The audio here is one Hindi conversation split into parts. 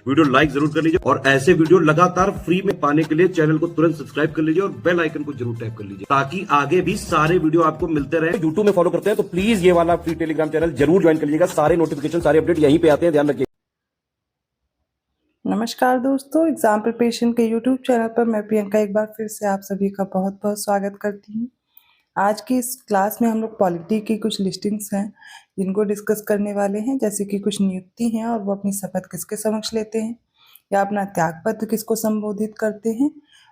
वीडियो लाइक जरूर कर लीजिए और ऐसे वीडियो लगातार फ्री में पाने के लिए चैनल को तुरंत सब्सक्राइब कर लीजिए और बेल आइकन को जरूर टैप कर लीजिए ताकि आगे भी सारे वीडियो आपको मिलते रहे। यूट्यूब में फॉलो करते हैं तो प्लीज ये वाला फ्री टेलीग्राम चैनल जरूर ज्वाइन कर लीजिएगा। सारे नोटिफिकेशन सारे अपडेट यहीं पे आते हैं, ध्यान रखिए। नमस्कार दोस्तों, एग्जाम प्रिपरेशन के यूट्यूब चैनल पर मैं प्रियंका एक बार फिर से आप सभी का बहुत बहुत स्वागत करती हूँ। आज की इस क्लास में हम लोग पॉलिटी की कुछ लिस्टिंग्स हैं जिनको डिस्कस करने वाले हैं, जैसे कि कुछ नियुक्ति हैं और वो अपनी शपथ किसके समक्ष लेते हैं या अपना त्यागपत्र किसको संबोधित करते हैं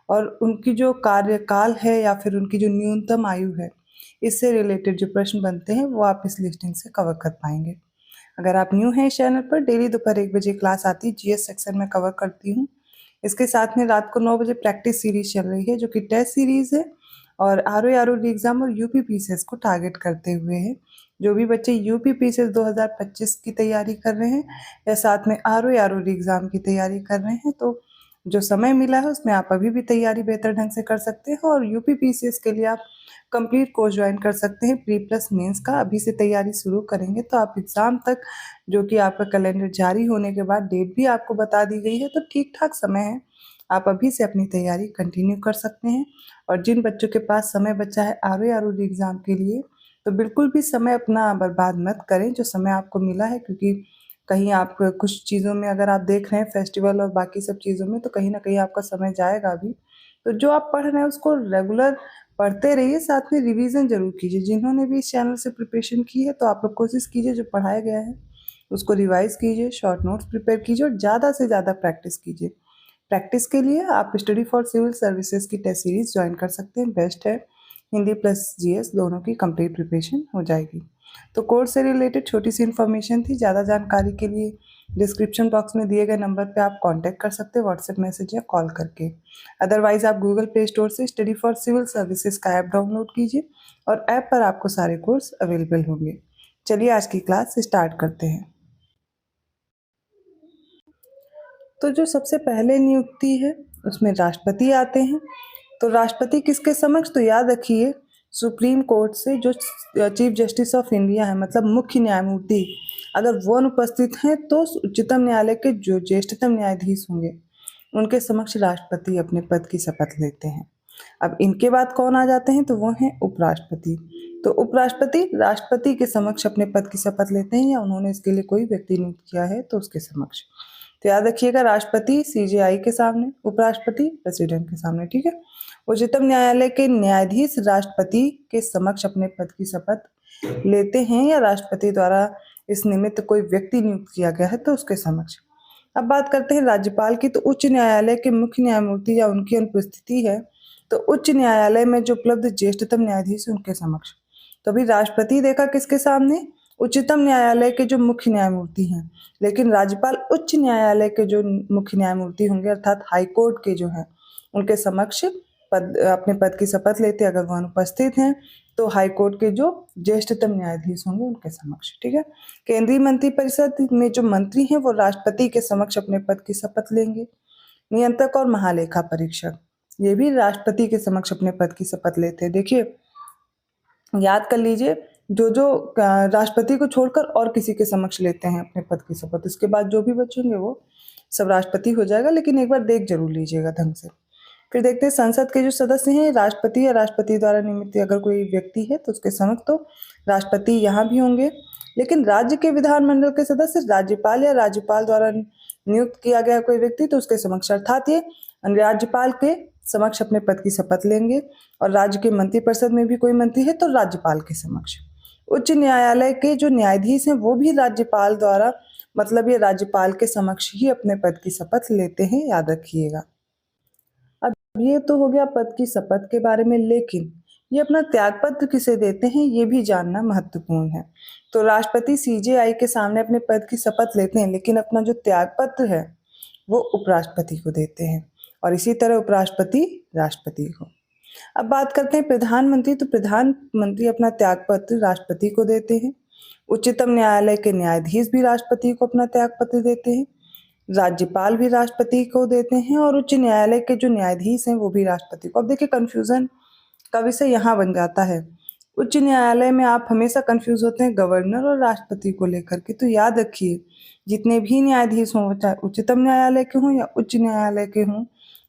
और उनकी जो कार्यकाल है या फिर उनकी जो न्यूनतम आयु है, इससे रिलेटेड जो प्रश्न बनते हैं वो आप इस लिस्टिंग से कवर कर पाएंगे। अगर आप न्यू हैं इस चैनल पर, डेली दोपहर 1 बजे क्लास आती है, जीएस सेक्शन में कवर करती हूँ। इसके साथ में रात को 9 बजे प्रैक्टिस सीरीज चल रही है जो कि टेस्ट सीरीज है और आरओ एग्जाम और यूपी पीसीएस को टारगेट करते हुए है। जो भी बच्चे यूपी पीसीएस 2025 की तैयारी कर रहे हैं या साथ में आरओ एग्जाम की तैयारी कर रहे हैं, तो जो समय मिला है उसमें आप अभी भी तैयारी बेहतर ढंग से कर सकते हैं और यूपी पीसीएस के लिए आप कंप्लीट कोर्स ज्वाइन कर सकते हैं। प्री प्लस मेंस का अभी से तैयारी शुरू करेंगे तो आप एग्ज़ाम तक, जो कि आपका कैलेंडर जारी होने के बाद डेट भी आपको बता दी गई है, तो ठीक ठाक समय है, आप अभी से अपनी तैयारी कंटिन्यू कर सकते हैं। और जिन बच्चों के पास समय बचा है आरओ एग्ज़ाम के लिए, तो बिल्कुल भी समय अपना बर्बाद मत करें जो समय आपको मिला है, क्योंकि कहीं आप कुछ चीज़ों में अगर आप देख रहे हैं फेस्टिवल और बाकी सब चीज़ों में, तो कहीं ना कहीं आपका समय जाएगा भी। तो जो आप पढ़ रहे हैं उसको रेगुलर पढ़ते रहिए, साथ में रिवीजन जरूर कीजिए। जिन्होंने भी इस चैनल से प्रिपरेशन की है तो आप लोग कोशिश कीजिए जो पढ़ाया गया है उसको रिवाइज कीजिए, शॉर्ट नोट्स प्रिपेयर कीजिए और ज़्यादा से ज़्यादा प्रैक्टिस कीजिए। प्रैक्टिस के लिए आप स्टडी फॉर सिविल सर्विसेज की टेस्ट सीरीज ज्वाइन कर सकते हैं, बेस्ट है। हिंदी प्लस जीएस दोनों की कंप्लीट प्रिपरेशन हो जाएगी। तो कोर्स से रिलेटेड छोटी सी इन्फॉर्मेशन थी। ज़्यादा जानकारी के लिए डिस्क्रिप्शन बॉक्स में दिए गए नंबर पे आप कांटेक्ट कर सकते हैं व्हाट्सएप मैसेज या कॉल करके। अदरवाइज आप गूगल प्ले स्टोर से स्टडी फॉर सिविल सर्विसेज का ऐप डाउनलोड कीजिए और ऐप पर आपको सारे कोर्स अवेलेबल होंगे। चलिए आज की क्लास स्टार्ट करते हैं। तो जो सबसे पहले नियुक्ति है उसमें राष्ट्रपति आते हैं। तो राष्ट्रपति किसके समक्ष, तो याद रखिए सुप्रीम कोर्ट से जो चीफ जस्टिस ऑफ इंडिया है, मतलब मुख्य न्यायमूर्ति, अगर वो अनुपस्थित हैं तो उच्चतम न्यायालय के जो ज्येष्ठतम न्यायाधीश होंगे उनके समक्ष राष्ट्रपति अपने पद की शपथ लेते हैं। अब इनके बाद कौन आ जाते हैं, तो वो हैं उपराष्ट्रपति। तो उपराष्ट्रपति राष्ट्रपति के समक्ष अपने पद की शपथ लेते हैं या उन्होंने इसके लिए कोई व्यक्ति नियुक्त किया है तो उसके समक्ष। तो याद रखिएगा, राष्ट्रपति सीजेआई के सामने, उपराष्ट्रपति प्रेसिडेंट के सामने, ठीक है। उच्चतम न्यायालय के न्यायाधीश राष्ट्रपति के समक्ष अपने पद की शपथ लेते हैं या राष्ट्रपति द्वारा इस निमित्त कोई व्यक्ति नियुक्त किया गया है तो उसके समक्ष। अब बात करते हैं राज्यपाल की। तो उच्च न्यायालय के मुख्य न्यायमूर्ति या उनकी अनुपस्थिति है तो उच्च न्यायालय में जो उपलब्ध ज्येष्ठतम न्यायाधीश उनके समक्ष। तो अभी राष्ट्रपति देखा किसके सामने, उच्चतम न्यायालय के जो मुख्य न्यायमूर्ति हैं, लेकिन राज्यपाल उच्च न्यायालय के जो मुख्य न्यायमूर्ति होंगे अर्थात हाईकोर्ट के जो हैं उनके समक्ष अपने पद की शपथ लेते, अगर वो अनुपस्थित हैं तो हाईकोर्ट के जो ज्येष्ठतम न्यायाधीश होंगे उनके समक्ष, ठीक है। केंद्रीय मंत्रिपरिषद में जो मंत्री हैं वो राष्ट्रपति के समक्ष अपने पद की शपथ लेंगे। नियंत्रक और महालेखा परीक्षक ये भी राष्ट्रपति के समक्ष अपने पद की शपथ लेते हैं। देखिए याद कर लीजिए, जो राष्ट्रपति को छोड़कर और किसी के समक्ष लेते हैं अपने पद की शपथ, उसके बाद जो भी बचेंगे वो सब राष्ट्रपति हो जाएगा, लेकिन एक बार देख जरूर लीजिएगा ढंग से। फिर देखते हैं संसद के जो सदस्य हैं, राष्ट्रपति या राष्ट्रपति द्वारा नियुक्त अगर कोई व्यक्ति है तो उसके समक्ष तो राष्ट्रपति यहाँ भी होंगे, लेकिन राज्य के विधानमंडल के सदस्य राज्यपाल या राज्यपाल द्वारा नियुक्त किया गया कोई व्यक्ति तो उसके समक्ष, अर्थात ये राज्यपाल के समक्ष अपने पद की शपथ लेंगे। और राज्य के मंत्रिपरिषद में भी कोई मंत्री है तो राज्यपाल के समक्ष। उच्च न्यायालय के जो न्यायाधीश हैं वो भी राज्यपाल द्वारा, मतलब ये राज्यपाल के समक्ष ही अपने पद की शपथ लेते हैं, याद रखिएगा। अब ये तो हो गया पद की शपथ के बारे में, लेकिन ये अपना त्यागपत्र किसे देते हैं ये भी जानना महत्वपूर्ण है। तो राष्ट्रपति सीजेआई के सामने अपने पद की शपथ लेते हैं, लेकिन अपना जो त्यागपत्र है वो उपराष्ट्रपति को देते हैं और इसी तरह उपराष्ट्रपति राष्ट्रपति को। अब बात करते हैं प्रधानमंत्री। तो प्रधानमंत्री अपना त्यागपत्र राष्ट्रपति को देते हैं। उच्चतम न्यायालय के न्यायाधीश भी राष्ट्रपति को अपना त्यागपत्र देते हैं। राज्यपाल भी राष्ट्रपति को देते हैं और उच्च न्यायालय के जो न्यायाधीश हैं वो भी राष्ट्रपति को। अब देखिए कंफ्यूजन का विषय यहाँ बन जाता है उच्च न्यायालय में आप हमेशा कंफ्यूज होते हैं गवर्नर और राष्ट्रपति को लेकर के, तो याद रखिए जितने भी न्यायाधीश हों, चाहे उच्चतम न्यायालय के हों या उच्च न्यायालय के हों,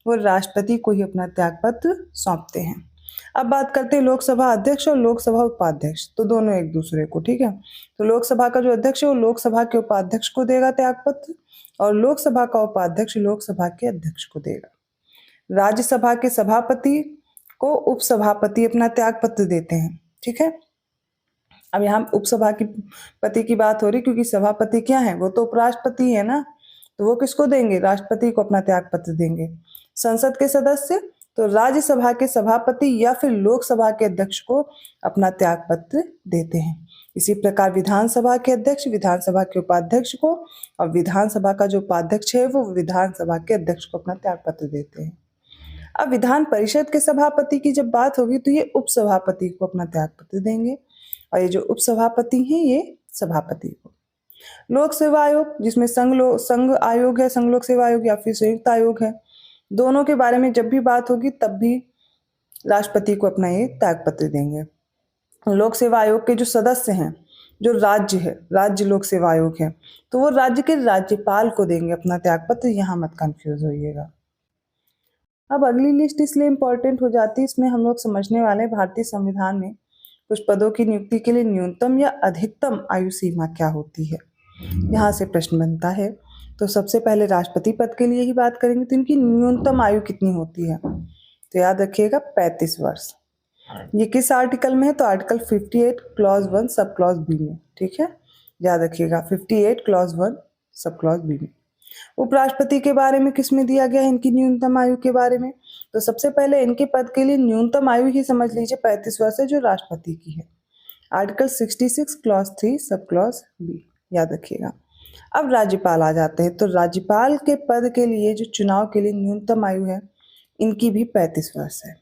वो राष्ट्रपति को ही अपना त्यागपत्र सौंपते हैं। अब बात करते हैं लोकसभा अध्यक्ष और लोकसभा उपाध्यक्ष, तो दोनों एक दूसरे को, ठीक है। तो लोकसभा का जो अध्यक्ष है वो लोकसभा के उपाध्यक्ष को देगा त्यागपत्र, और लोकसभा का उपाध्यक्ष लोकसभा के अध्यक्ष को देगा। राज्यसभा के सभापति को उपसभापति अपना त्यागपत्र देते हैं, ठीक है। अब यहाँ उपसभा की पति की बात हो रही, क्योंकि सभापति क्या है, वो तो उपराष्ट्रपति है ना, तो वो किसको देंगे, राष्ट्रपति को अपना त्यागपत्र देंगे। संसद के सदस्य तो राज्यसभा के सभापति या फिर लोकसभा के अध्यक्ष को अपना त्यागपत्र देते हैं। इसी प्रकार विधानसभा के अध्यक्ष विधानसभा के उपाध्यक्ष को, और विधानसभा का जो उपाध्यक्ष है वो विधानसभा के अध्यक्ष को अपना त्यागपत्र देते हैं। अब विधान परिषद के सभापति की जब बात होगी तो ये उपसभापति को अपना त्यागपत्र देंगे, और ये जो उपसभापति हैं ये सभापति को। लोक सेवा आयोग, जिसमें संघ आयोग है, संघ लोक सेवा आयोग या फिर संयुक्त आयोग है, दोनों के बारे में जब भी बात होगी तब भी राष्ट्रपति को अपना ये त्यागपत्र देंगे। लोक सेवा आयोग के जो सदस्य हैं, जो राज्य है, राज्य लोक सेवा आयोग है, तो वो राज्य के राज्यपाल को देंगे अपना त्यागपत्र, यहाँ मत कंफ्यूज होइएगा। अब अगली लिस्ट इसलिए इंपॉर्टेंट हो जाती है, इसमें हम लोग समझने वाले भारतीय संविधान में कुछ पदों की नियुक्ति के लिए न्यूनतम या अधिकतम आयु सीमा क्या होती है, यहाँ से प्रश्न बनता है। तो सबसे पहले राष्ट्रपति पद के लिए ही बात करेंगे, तो इनकी न्यूनतम आयु कितनी होती है, तो याद रखिएगा 35 वर्ष। ये किस आर्टिकल में है, तो article 58 clause 1 sub clause B में, ठीक है, याद रखिएगा 58 क्लॉज 1 सब क्लॉज बी में। उपराष्ट्रपति के बारे में किसमें दिया गया है इनकी न्यूनतम आयु के बारे में, तो सबसे पहले इनके पद के लिए न्यूनतम आयु ही समझ लीजिए 35 वर्ष है, जो राष्ट्रपति की है। Article 66 clause 3 sub clause B, याद रखिएगा। अब राज्यपाल आ जाते हैं, तो राज्यपाल के पद के लिए जो चुनाव के लिए न्यूनतम आयु है इनकी भी 35 वर्ष है,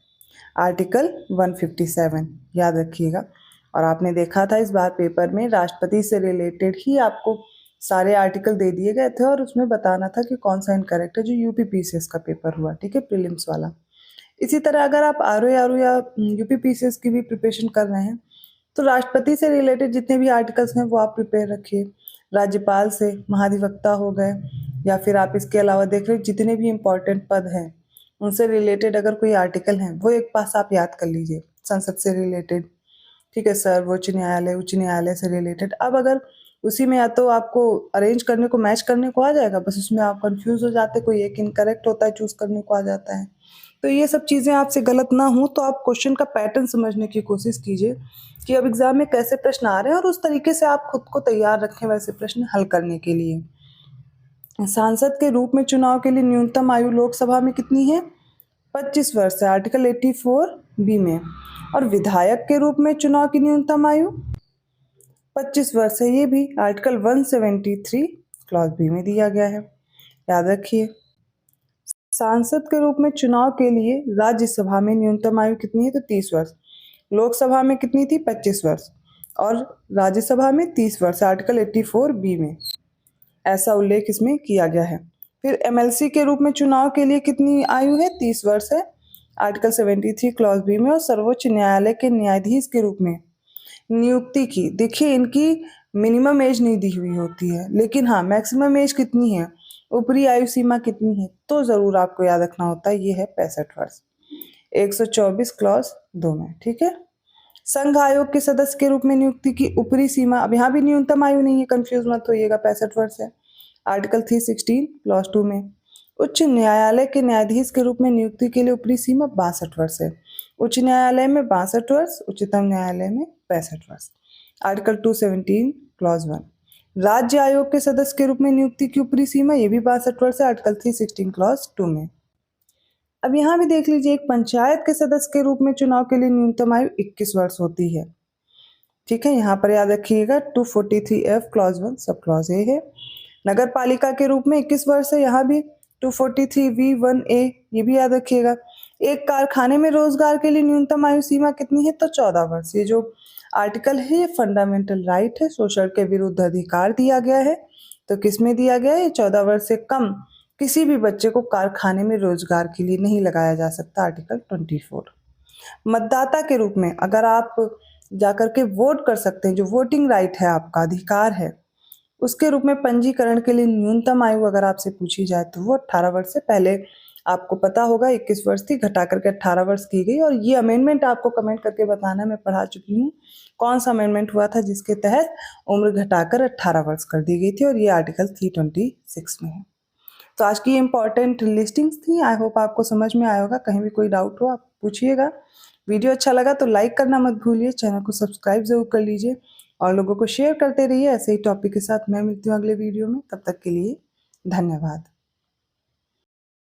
आर्टिकल 157, याद रखिएगा। और आपने देखा था इस बार पेपर में राष्ट्रपति से रिलेटेड ही आपको सारे आर्टिकल दे दिए गए थे, और उसमें बताना था कि कौन सा इनकरेक्ट है, जो यूपीपीसीएस का पेपर हुआ, ठीक है, प्रीलिम्स वाला। इसी तरह अगर आप आरओ या यूपीपीसीएस की भी प्रिपरेशन कर रहे हैं तो राष्ट्रपति से रिलेटेड जितने भी आर्टिकल्स हैं वो आप प्रिपेयर रखिए। राज्यपाल से महाधिवक्ता हो गए, या फिर आप इसके अलावा देख रहे जितने भी इम्पोर्टेंट पद हैं उनसे रिलेटेड अगर कोई आर्टिकल हैं वो एक पास आप याद कर लीजिए, संसद से रिलेटेड, ठीक है, सर्वोच्च न्यायालय, उच्च न्यायालय से रिलेटेड। अब अगर उसी में या तो आपको अरेंज करने को, मैच करने को आ जाएगा, बस उसमें आप कंफ्यूज हो जाते, कोई एक इनकरेक्ट होता है, चूज करने को आ जाता है। तो ये सब चीज़ें आपसे गलत ना हो, तो आप क्वेश्चन का पैटर्न समझने की कोशिश कीजिए कि अब एग्जाम में कैसे प्रश्न आ रहे हैं, और उस तरीके से आप खुद को तैयार रखें वैसे प्रश्न हल करने के लिए। सांसद के रूप में चुनाव के लिए न्यूनतम आयु लोकसभा में कितनी है, 25 वर्ष है, आर्टिकल 84 बी में। और विधायक के रूप में चुनाव की न्यूनतम आयु 25 वर्ष है, ये भी आर्टिकल 173 क्लॉज बी में दिया गया है, याद रखिए। सांसद के रूप में चुनाव के लिए राज्यसभा में न्यूनतम आयु कितनी है, तो 30 वर्ष। लोकसभा में कितनी थी, 25 वर्ष, और राज्यसभा में 30 वर्ष, आर्टिकल 84 बी में ऐसा उल्लेख इसमें किया गया है। फिर एमएलसी के रूप में चुनाव के लिए कितनी आयु है, 30 वर्ष है, आर्टिकल 73 क्लॉज बी में। और सर्वोच्च न्यायालय के न्यायाधीश के रूप में नियुक्ति की, देखिए इनकी मिनिमम एज नहीं दी हुई होती है, लेकिन हाँ मैक्सिमम एज कितनी है, ऊपरी आयु सीमा कितनी है, तो जरूर आपको याद रखना होता है, ये है 65 वर्ष, 124 क्लॉज 2 में, ठीक है। संघ आयोग के सदस्य के रूप में नियुक्ति की ऊपरी सीमा, अब यहाँ भी न्यूनतम आयु नहीं है, कंफ्यूज मत होइएगा, 65 वर्ष है, आर्टिकल 316 क्लॉज 2 में। उच्च न्यायालय के न्यायाधीश के रूप में नियुक्ति के लिए ऊपरी सीमा 62 वर्ष है, उच्च न्यायालय में 62 वर्ष, उच्चतम न्यायालय में 65 वर्ष, आर्टिकल 217 क्लॉज 1। राज्य आयोग के सदस्य के रूप में नियुक्ति की ऊपरी सीमा ये भी 62 वर्ष है, आर्टिकल 316 क्लॉज 2 में। अब यहाँ भी देख लीजिए, एक पंचायत के सदस्य के रूप में चुनाव के लिए न्यूनतम आयु 21 वर्ष होती है, ठीक है, यहाँ पर याद रखिएगा 243F clause 1 sub clause A है। नगर पालिका के रूप में 21 वर्ष है, यहाँ भी 243V1A, ये भी याद रखिएगा। एक कारखाने में रोजगार के लिए न्यूनतम आयु सीमा कितनी है, तो 14 वर्ष। ये जो आर्टिकल है ये फंडामेंटल राइट है, शोषण के विरुद्ध अधिकार दिया गया है, तो किसमें दिया गया है, 14 वर्ष से कम किसी भी बच्चे को कारखाने में रोजगार के लिए नहीं लगाया जा सकता, आर्टिकल 24। मतदाता के रूप में अगर आप जाकर के वोट कर सकते हैं, जो वोटिंग राइट है, आपका अधिकार है। उसके रूप में पंजीकरण के लिए न्यूनतम आयु अगर आपसे पूछी जाए तो वो 18 वर्ष से पहले, आपको पता होगा 21 वर्ष थी, घटा करके 18 वर्ष की गई। और ये अमेंडमेंट आपको कमेंट करके बताना, मैं पढ़ा चुकी हूँ कौन सा अमेंडमेंट हुआ था जिसके तहत उम्र घटाकर 18 वर्ष कर दी गई थी, और ये आर्टिकल 326 में है। तो आज की इंपॉर्टेंट लिस्टिंग्स थी। आई होप आपको समझ में आया होगा। कहीं भी कोई डाउट हो आप पूछिएगा। वीडियो अच्छा लगा तो लाइक करना मत भूलिए, चैनल को सब्सक्राइब जरूर कर लीजिए और लोगों को शेयर करते रहिए। ऐसे ही टॉपिक के साथ मैं मिलती हूँ अगले वीडियो में। तब तक के लिए धन्यवाद।